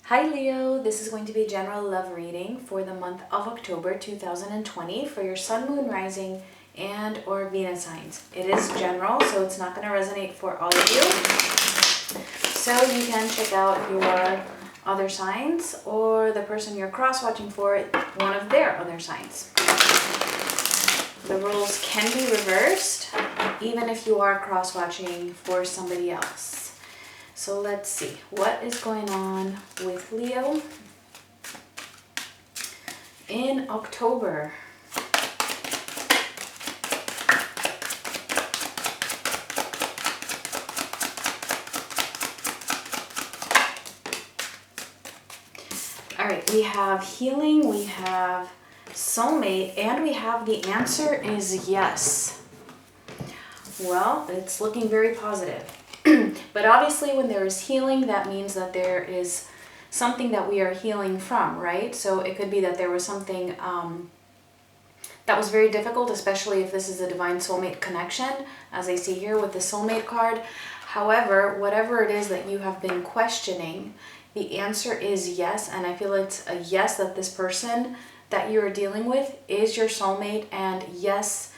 Hi Leo, this is going to be a general love reading for the month of October 2020 for your Sun, Moon, Rising, and or Venus signs. It is general, so it's not going to resonate for all of you. So you can check out your other signs or the person you're cross-watching for, one of their other signs. The roles can be reversed, even if you are cross-watching for somebody else. So let's see, what is going on with Leo in October? All right, we have healing, we have soulmate, and we have the answer is yes. Well, it's looking very positive. But obviously when there is healing, that means that there is something that we are healing from, right? So it could be that there was something that was very difficult, especially if this is a divine soulmate connection, as I see here with the soulmate card. However, whatever it is that you have been questioning, the answer is yes. And I feel it's a yes that this person that you're dealing with is your soulmate, and yes,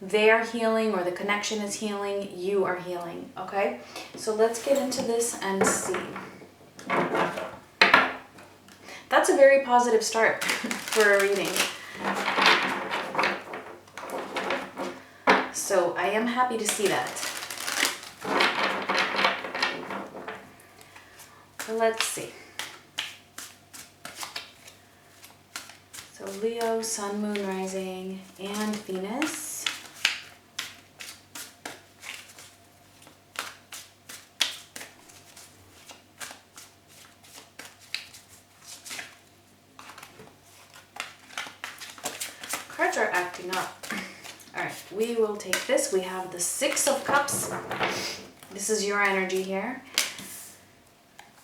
they're healing, or the connection is healing, you are healing, okay? So let's get into this and see. That's a very positive start for a reading. So I am happy to see that. So let's see. So Leo, Sun, Moon, Rising, and Venus. Cards are acting up. All right, we will take this. We have the Six of Cups. This is your energy here.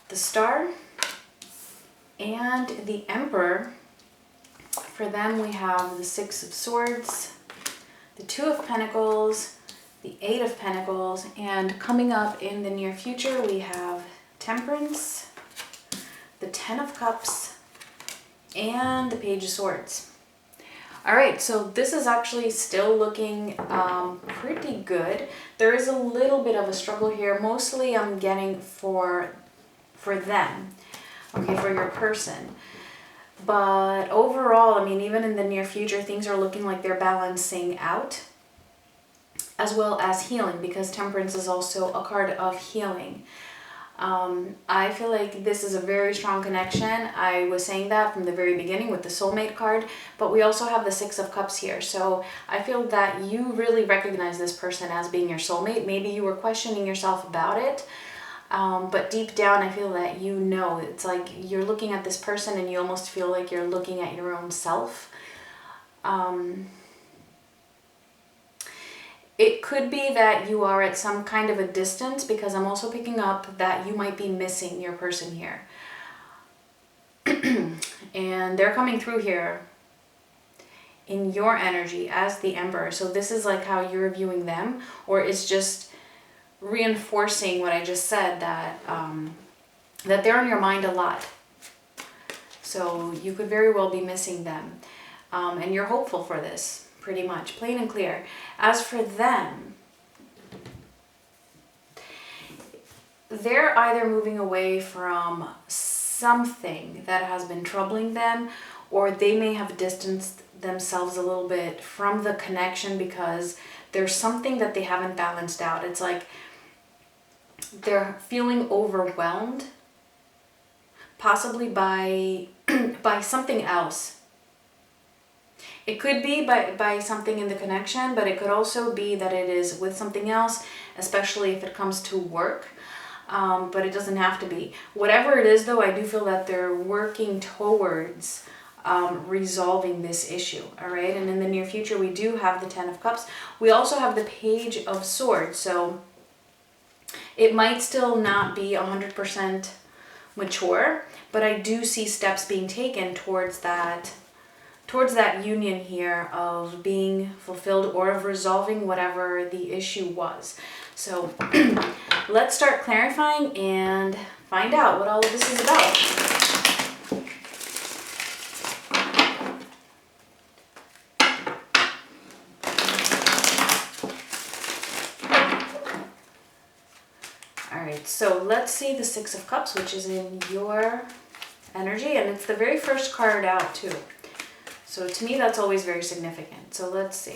The Star and the Emperor. For them, we have the Six of Swords, the Two of Pentacles, the Eight of Pentacles, and coming up in the near future, we have Temperance, the Ten of Cups, and the Page of Swords. All right, so this is actually still looking pretty good. There is a little bit of a struggle here. Mostly I'm getting for them, okay, for your person. But overall, I mean, even in the near future, things are looking like they're balancing out, as well as healing, because Temperance is also a card of healing. I feel like this is a very strong connection. I was saying that from the very beginning with the soulmate card, but we also have the Six of Cups here. So I feel that you really recognize this person as being your soulmate. Maybe you were questioning yourself about it, but deep down, I feel that you know. It's like you're looking at this person and you almost feel like you're looking at your own self. It could be that you are at some kind of a distance, because I'm also picking up that you might be missing your person here. And they're coming through here in your energy as the Emperor. So this is like how you're viewing them, or it's just reinforcing what I just said, that that they're on your mind a lot. So you could very well be missing them. And you're hopeful for this. Pretty much, plain and clear. As for them, they're either moving away from something that has been troubling them, or they may have distanced themselves a little bit from the connection because there's something that they haven't balanced out. It's like they're feeling overwhelmed, possibly by something else. It could be by something in the connection, but it could also be that it is with something else, especially if it comes to work. But it doesn't have to be. Whatever it is, though, I do feel that they're working towards resolving this issue, all right? And in the near future, we do have the Ten of Cups. We also have the Page of Swords, so it might still not be 100% mature, but I do see steps being taken towards that union here of being fulfilled, or of resolving whatever the issue was. So let's start clarifying and find out what all of this is about. So let's see the Six of Cups, which is in your energy, and it's the very first card out too. So to me, that's always very significant. So let's see.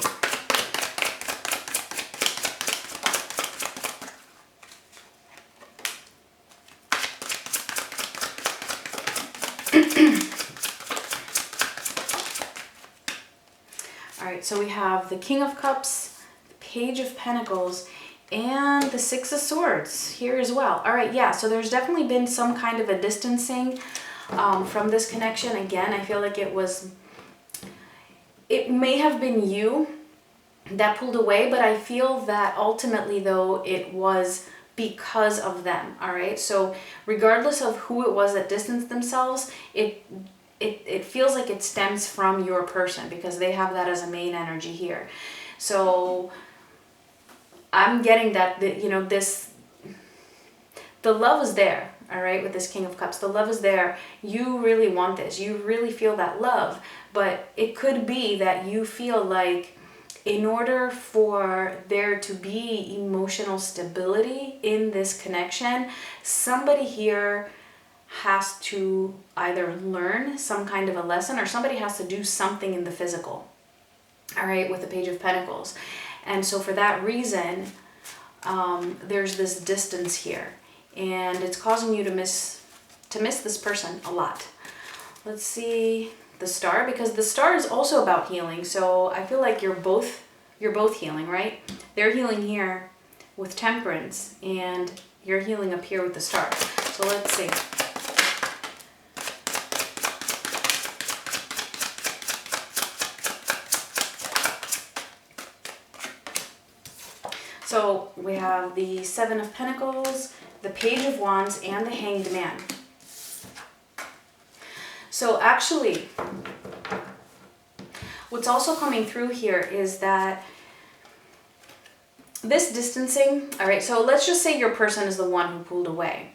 All right, so we have the King of Cups, the Page of Pentacles, and the Six of Swords here as well. All right, yeah, so there's definitely been some kind of a distancing from this connection. Again, I feel like it may have been you that pulled away, but I feel that ultimately, though, it was because of them. All right, so regardless of who it was that distanced themselves, it feels like it stems from your person, because they have that as a main energy here. So I'm getting that, you know, the love is there, all right, with this King of Cups. The love is there. You really want this. You really feel that love, but it could be that you feel like in order for there to be emotional stability in this connection, somebody here has to either learn some kind of a lesson, or somebody has to do something in the physical, all right, with the Page of Pentacles. And so for that reason, there's this distance here, and it's causing you to miss this person a lot. Let's see the Star, because the Star is also about healing. So I feel like you're both healing, right? They're healing here with Temperance, and you're healing up here with the Star. So let's see. So we have the Seven of Pentacles, the Page of Wands, and the Hanged Man. So actually, what's also coming through here is that this distancing, all right, so let's just say your person is the one who pulled away.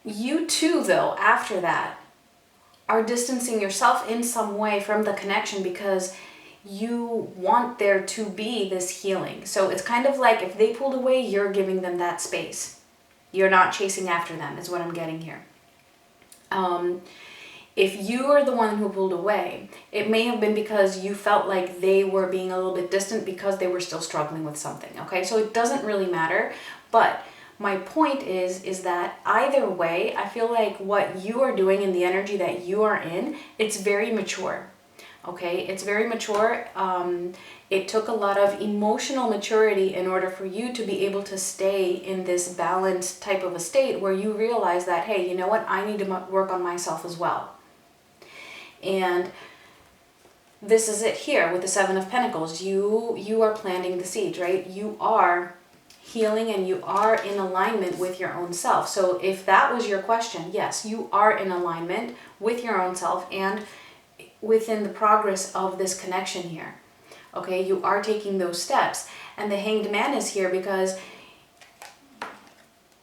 You too, though, after that, are distancing yourself in some way from the connection, because you want there to be this healing. So it's kind of like if they pulled away, you're giving them that space. You're not chasing after them, is what I'm getting here. If you are the one who pulled away, it may have been because you felt like they were being a little bit distant because they were still struggling with something, okay? So it doesn't really matter, but my point is that either way, I feel like what you are doing in the energy that you are in, it's very mature. Okay, it's very mature. It took a lot of emotional maturity in order for you to be able to stay in this balanced type of a state where you realize that, hey, you know what, I need to work on myself as well. And this is it here with the Seven of Pentacles. You are planting the seeds, right? You are healing and you are in alignment with your own self. So if that was your question, yes, you are in alignment with your own self and within the progress of this connection here. Okay, you are taking those steps. And the Hanged Man is here because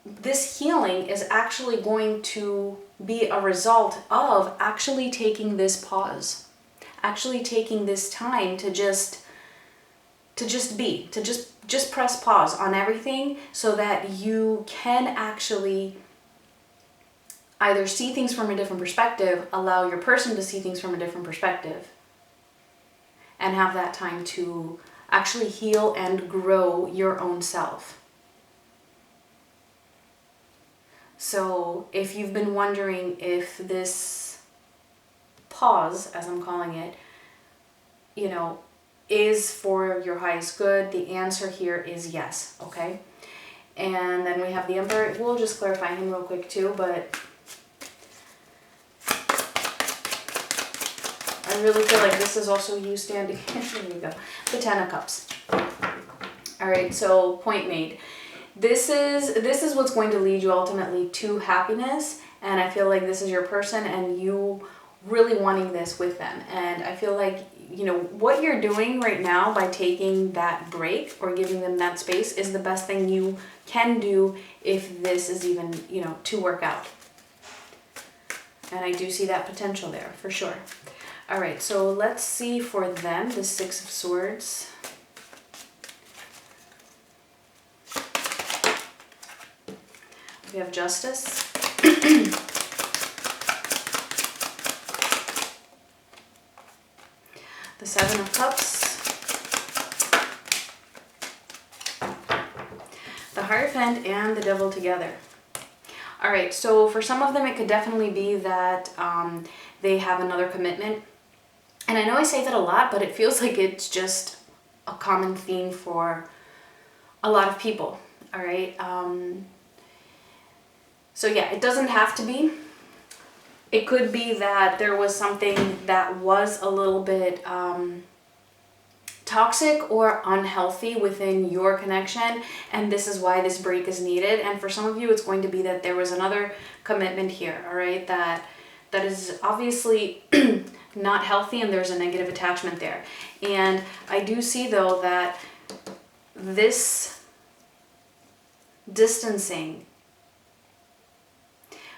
this healing is actually going to be a result of actually taking this pause, actually taking this time to just press pause on everything so that you can actually either see things from a different perspective, allow your person to see things from a different perspective, and have that time to actually heal and grow your own self. So if you've been wondering if this pause, as I'm calling it, you know, is for your highest good, the answer here is yes, okay? And then we have the Emperor. We'll just clarify him real quick too, but I really feel like this is also you standing. There you go. The Ten of Cups. All right, so point made. This is what's going to lead you ultimately to happiness, and I feel like this is your person and you really wanting this with them. And I feel like, you know, what you're doing right now by taking that break or giving them that space is the best thing you can do if this is even, you know, to work out. And I do see that potential there for sure. All right, so let's see for them, the Six of Swords. We have Justice. The Seven of Cups. The Hierophant and the Devil together. All right, so for some of them, it could definitely be that they have another commitment. And I know I say that a lot, but it feels like it's just a common theme for a lot of people, all right? So yeah, it doesn't have to be. It could be that there was something that was a little bit toxic or unhealthy within your connection, and this is why this break is needed. And for some of you, it's going to be that there was another commitment here, all right, that is obviously not healthy, and there's a negative attachment there. And I do see, though, that this distancing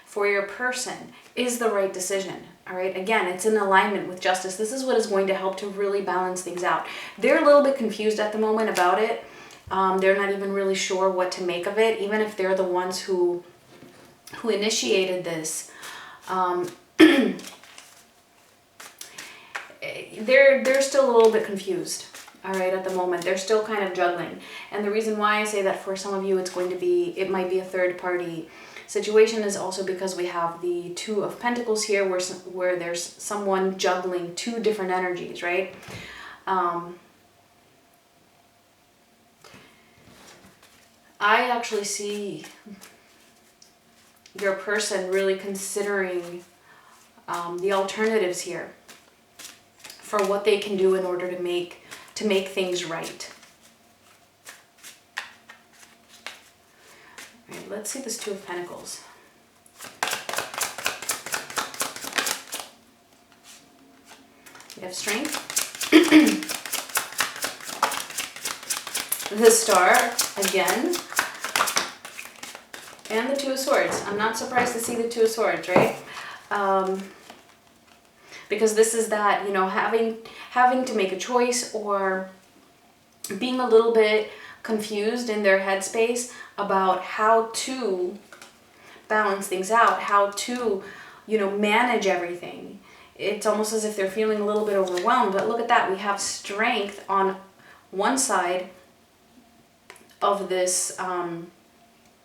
for your person is the right decision. All right, again, it's in alignment with Justice. This is what is going to help to really balance things out. They're a little bit confused at the moment about it. They're not even really sure what to make of it, even if they're the ones who initiated this. They're still a little bit confused. All right, at the moment, they're still kind of juggling. And the reason why I say that for some of you, it might be a third party situation is also because we have the Two of Pentacles here, where there's someone juggling two different energies, right? I actually see your person really considering the alternatives here for what they can do in order to make things right. All right, let's see this Two of Pentacles. We have Strength. The Star again. And the Two of Swords. I'm not surprised to see the Two of Swords, right? Because this is that, you know, having to make a choice or being a little bit confused in their headspace about how to balance things out, how to, you know, manage everything. It's almost as if they're feeling a little bit overwhelmed. But look at that. We have Strength on one side of this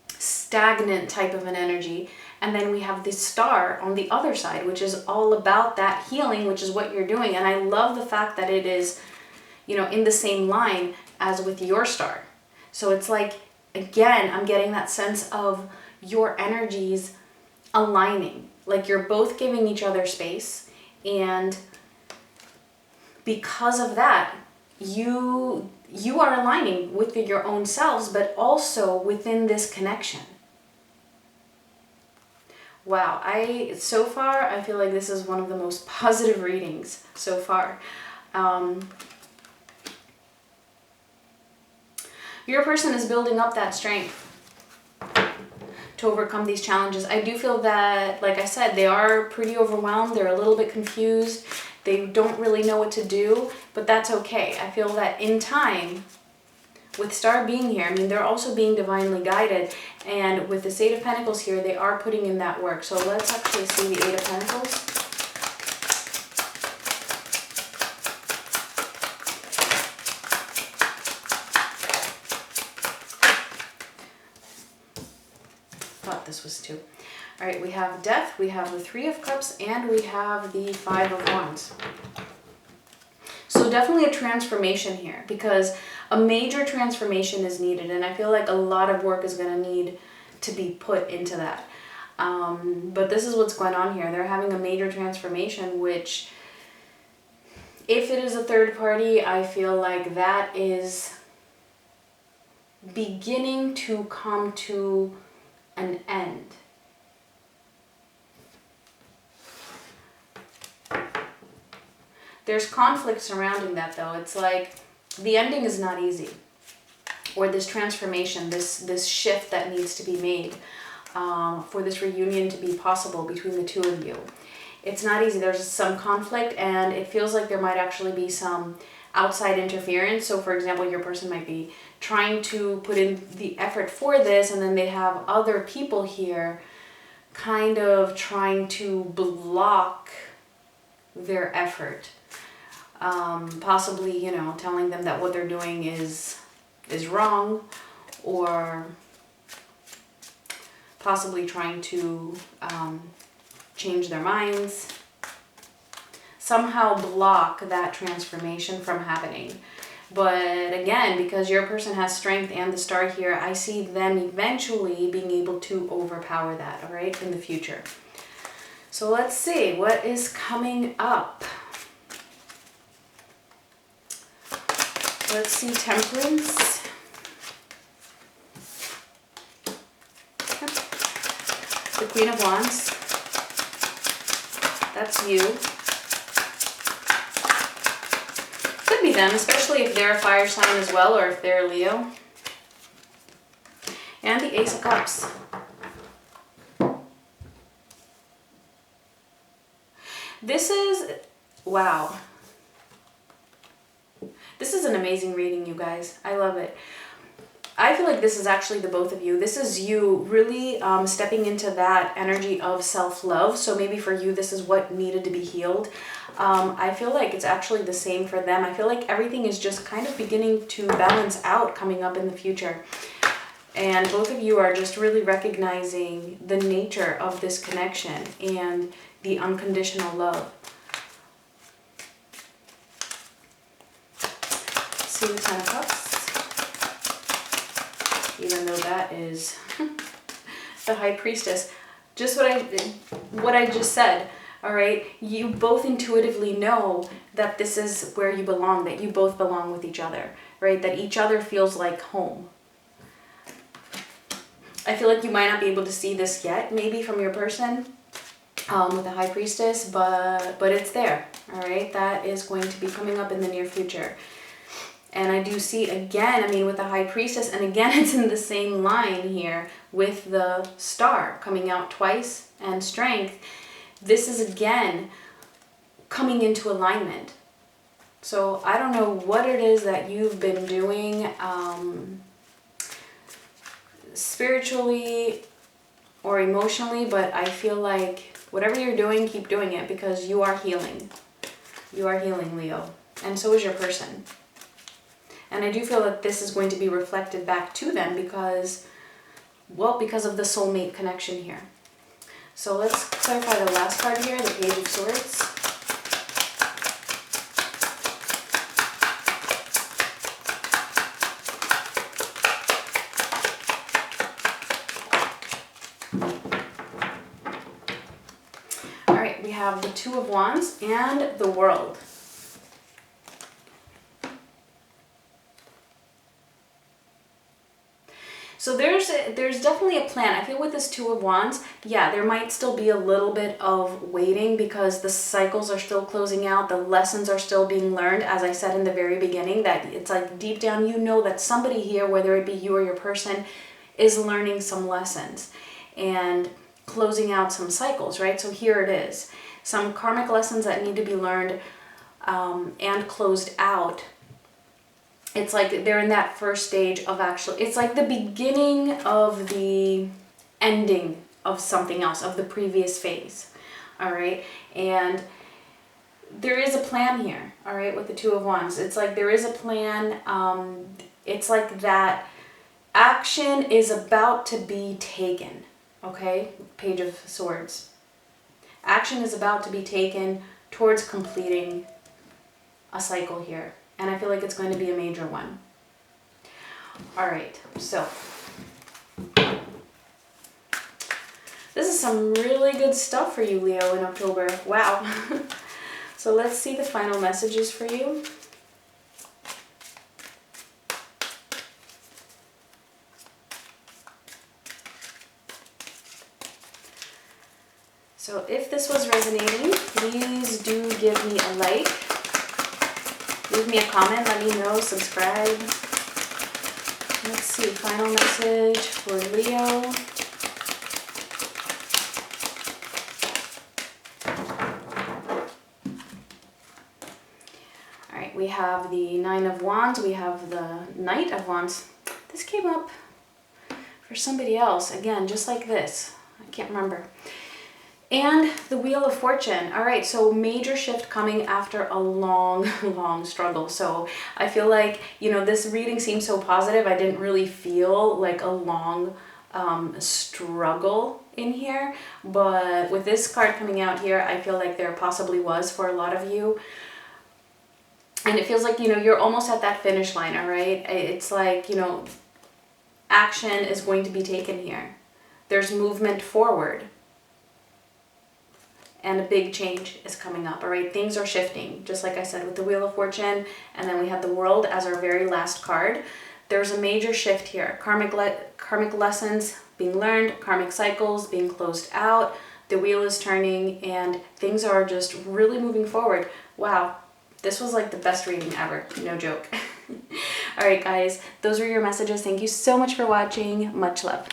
stagnant type of an energy. And then we have the Star on the other side, which is all about that healing, which is what you're doing. And I love the fact that it is, you know, in the same line as with your Star. So it's like, again, I'm getting that sense of your energies aligning. Like you're both giving each other space. And because of that, you are aligning with your own selves, but also within this connection. Wow, so far, I feel like this is one of the most positive readings so far. Your person is building up that strength to overcome these challenges. I do feel that, like I said, they are pretty overwhelmed. They're a little bit confused. They don't really know what to do, but that's okay. I feel that in time, with Star being here, I mean, they're also being divinely guided. And with this Eight of Pentacles here, they are putting in that work. So let's actually see the Eight of Pentacles. Thought this was two. All right, we have Death, we have the Three of Cups, and we have the Five of Wands. So definitely a transformation here, because a major transformation is needed, and I feel like a lot of work is going to need to be put into that. But this is what's going on here. They're having a major transformation, which, if it is a third party, I feel like that is beginning to come to an end. There's conflict surrounding that, though. It's like the ending is not easy, or this transformation, this shift that needs to be made for this reunion to be possible between the two of you. It's not easy. There's some conflict, and it feels like there might actually be some outside interference. So, for example, your person might be trying to put in the effort for this, and then they have other people here kind of trying to block their effort. Possibly, you know, telling them that what they're doing is wrong, or possibly trying to change their minds. Somehow block that transformation from happening. But again, because your person has strength and the star here, I see them eventually being able to overpower that, all right, in the future. So let's see what is coming up. Let's see Temperance. The Queen of Wands. That's you. Could be them, especially if they're a fire sign as well, or if they're a Leo. And the Ace of Cups. This is, wow. This is an amazing reading, you guys. I love it. I feel like this is actually the both of you. This is you really stepping into that energy of self-love. So maybe for you, this is what needed to be healed. I feel like it's actually the same for them. I feel like everything is just kind of beginning to balance out coming up in the future. And both of you are just really recognizing the nature of this connection and the unconditional love. See the Ten of Cups. Even though that is the High Priestess. Just what I just said, all right? You both intuitively know that this is where you belong, that you both belong with each other, right? That each other feels like home. I feel like you might not be able to see this yet, maybe from your person with the High Priestess, but it's there, all right? That is going to be coming up in the near future. And I do see again, I mean, with the High Priestess, and again, it's in the same line here with the Star coming out twice and Strength. This is again coming into alignment. So I don't know what it is that you've been doing spiritually or emotionally, but I feel like whatever you're doing, keep doing it, because you are healing. You are healing, Leo. And so is your person. And I do feel that this is going to be reflected back to them because, well, because of the soulmate connection here. So let's clarify the last card here, the Page of Swords. All right, we have the Two of Wands and the World. So there's definitely a plan. I feel with this Two of Wands, yeah, there might still be a little bit of waiting because the cycles are still closing out. The lessons are still being learned. As I said in the very beginning, that it's like deep down, you know that somebody here, whether it be you or your person, is learning some lessons and closing out some cycles, right? So here it is. Some karmic lessons that need to be learned and closed out. It's like they're in that first stage of actually, it's like the beginning of the ending of something else, of the previous phase, all right? And there is a plan here, all right, with the Two of Wands. It's like there is a plan. It's like that action is about to be taken, okay? Page of Swords. Action is about to be taken towards completing a cycle here. And I feel like it's going to be a major one. All right, so this is some really good stuff for you, Leo, in October. Wow. So let's see the final messages for you. So if this was resonating, please do give me a like. Leave me a comment, let me know, subscribe. Let's see, final message for Leo. we have the Nine of Wands, we have the Knight of Wands. This came up for somebody else, again, just like this. I can't remember. And the Wheel of Fortune. All right, so major shift coming after a long, long struggle. So I feel like, you know, this reading seems so positive. I didn't really feel like a long struggle in here. But with this card coming out here, I feel like there possibly was for a lot of you. And it feels like, you know, you're almost at that finish line, all right? It's like, you know, action is going to be taken here. There's movement forward. And a big change is coming up, all right? Things are shifting, just like I said, with the Wheel of Fortune, and then we have the World as our very last card. There's a major shift here. Karmic lessons being learned, karmic cycles being closed out, the wheel is turning, and things are just really moving forward. Wow, this was like the best reading ever, no joke. All right, guys, those were your messages. Thank you so much for watching. Much love.